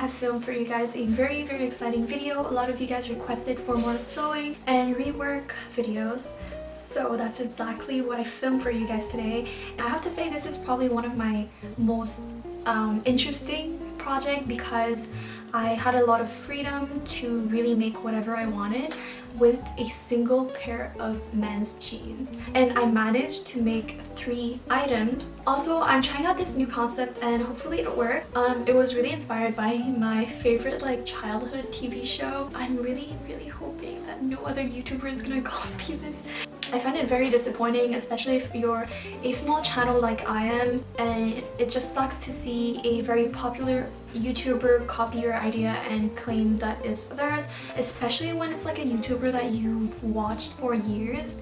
have filmed for you guys a very exciting video. A lot of you guys requested for more sewing and rework videos, so that's exactly what I filmed for you guys today. And I have to say this is probably one of my most interesting project because I had a lot of freedom to really make whatever I wanted with a single pair of men's jeans, and I managed to make 3 items. Also, I'm trying out this new concept and hopefully it'll work. It was really inspired by my favorite childhood TV show. I'm really hoping that no other YouTuber is gonna copy this. I find it very disappointing, especially if you're a small channel like I am, and it just sucks to see a very popular YouTuber copy your idea and claim that is theirs, especially when it's like a YouTuber that you've watched for years.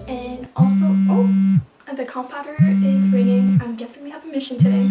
And also, oh, the compounder is ringing. I'm guessing we have a mission today.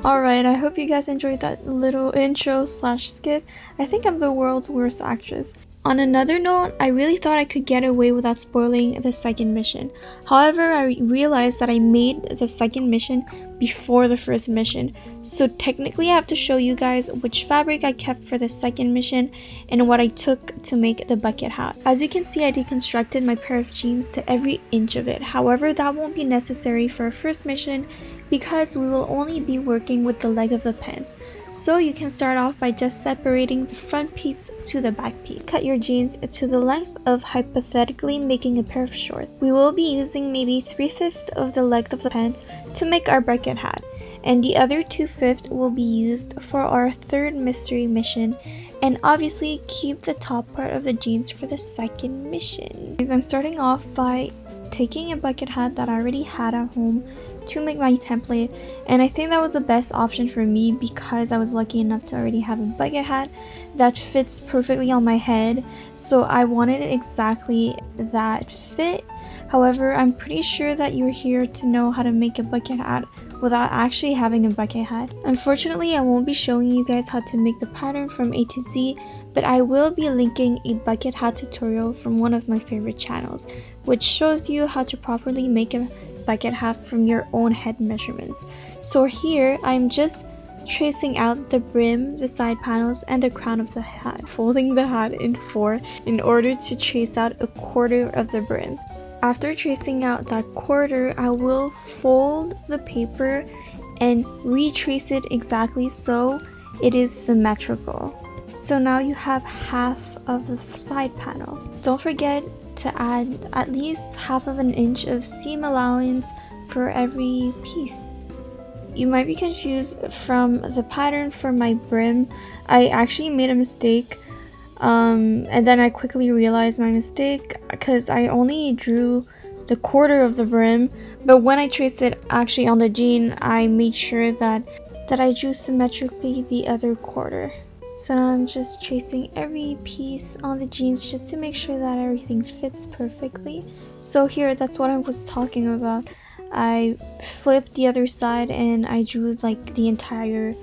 Alright, I hope you guys enjoyed that little intro slash skip. I think I'm the world's worst actress. On another note, I really thought I could get away without spoiling the second mission. However, I realized that I made the second mission before the first mission. So technically I have to show you guys which fabric I kept for the second mission and what I took to make the bucket hat. As you can see, I deconstructed my pair of jeans to every inch of it. However, that won't be necessary for a first mission because we will only be working with the leg of the pants. So you can start off by just separating the front piece to the back piece. Cut your jeans to the length of hypothetically making a pair of shorts. We will be using maybe 3/5 of the length of the pants to make our bucket hat, and the other 2/5 will be used for our third mystery mission, and obviously keep the top part of the jeans for the second mission. I'm starting off by taking a bucket hat that I already had at home to make my template, and I think that was the best option for me because I was lucky enough to already have a bucket hat that fits perfectly on my head, so I wanted exactly that fit. However, I'm pretty sure that you're here to know how to make a bucket hat without actually having a bucket hat. Unfortunately, I won't be showing you guys how to make the pattern from A to Z, but I will be linking a bucket hat tutorial from one of my favorite channels, which shows you how to properly make a bucket hat from your own head measurements. So here, I'm just tracing out the brim, the side panels, and the crown of the hat, folding the hat in 4 in order to trace out a quarter of the brim. After tracing out that quarter, I will fold the paper and retrace it exactly so it is symmetrical. So now you have half of the side panel. Don't forget to add at least 1/2 inch of seam allowance for every piece. You might be confused from the pattern for my brim. I actually made a mistake. And then I quickly realized my mistake because I only drew the quarter of the brim, but when I traced it actually on the jean, I made sure that I drew symmetrically the other quarter. So now I'm just tracing every piece on the jeans just to make sure that everything fits perfectly. So here, that's what I was talking about. I flipped the other side and I drew the entire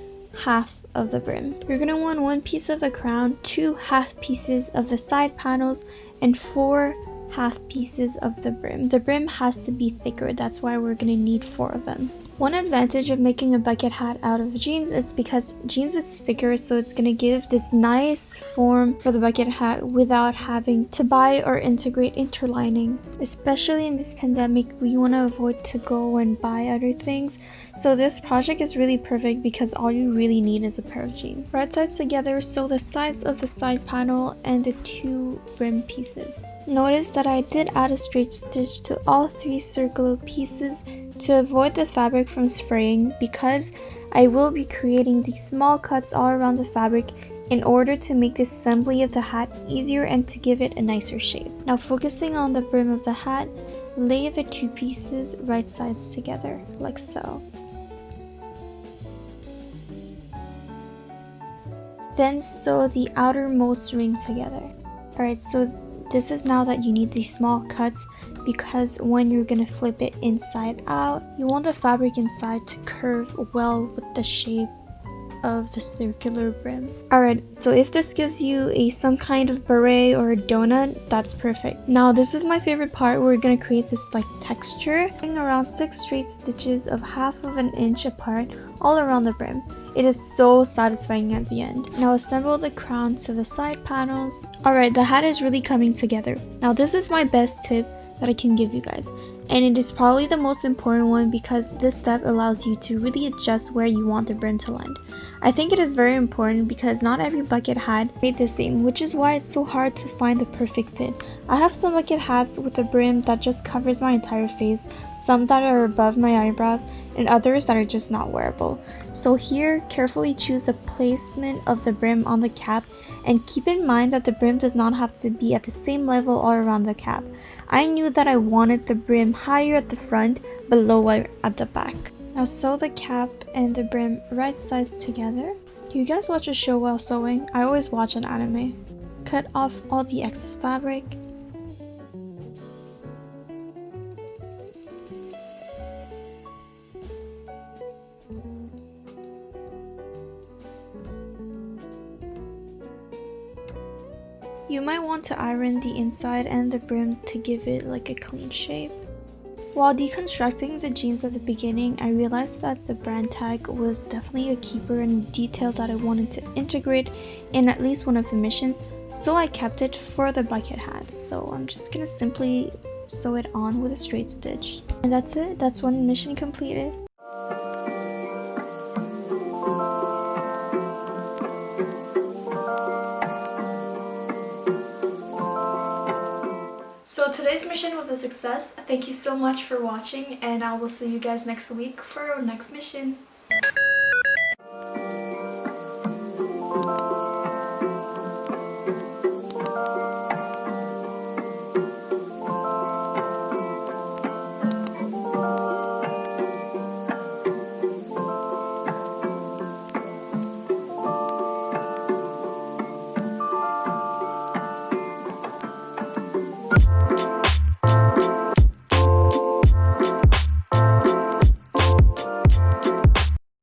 half of the brim. You're gonna want 1 piece of the crown, 2 half pieces of the side panels, and 4 half pieces of the brim. The brim has to be thicker, that's why we're gonna need 4 of them. One advantage of making a bucket hat out of jeans is because jeans is thicker, so it's gonna give this nice form for the bucket hat without having to buy or integrate interlining. Especially in this pandemic, we want to avoid to go and buy other things, so this project is really perfect because all you really need is a pair of jeans. Right sides together, sew the sides of the side panel and the 2 brim pieces. Notice that I did add a straight stitch to all 3 circular pieces to avoid the fabric from fraying because I will be creating these small cuts all around the fabric in order to make the assembly of the hat easier and to give it a nicer shape. Now focusing on the brim of the hat, lay the 2 pieces right sides together like so. Then sew the outermost ring together. Alright, so this is now that you need these small cuts because when you're gonna flip it inside out, you want the fabric inside to curve well with the shape of the circular brim. Alright, so if this gives you some kind of beret or a donut, that's perfect. Now this is my favorite part. We're gonna create this like texture, around 6 straight stitches of 1/2 inch apart all around the brim. It is so satisfying at the end. Now assemble the crown to the side panels. Alright, the hat is really coming together. Now this is my best tip that I can give you guys, and it is probably the most important one because this step allows you to really adjust where you want the brim to land. I think it is very important because not every bucket hat is made the same, which is why it's so hard to find the perfect fit. I have some bucket hats with a brim that just covers my entire face, some that are above my eyebrows, and others that are just not wearable. So here, carefully choose the placement of the brim on the cap, and keep in mind that the brim does not have to be at the same level all around the cap. I knew that I wanted the brim higher at the front but lower at the back. Now sew the cap and the brim right sides together. Do you guys watch a show while sewing? I always watch an anime. Cut off all the excess fabric. You might want to iron the inside and the brim to give it like a clean shape. While deconstructing the jeans at the beginning, I realized that the brand tag was definitely a keeper and detail that I wanted to integrate in at least one of the missions, so I kept it for the bucket hats. So I'm just gonna simply sew it on with a straight stitch. And that's it, that's one mission completed. So today's mission was a success. Thank you so much for watching, and I will see you guys next week for our next mission.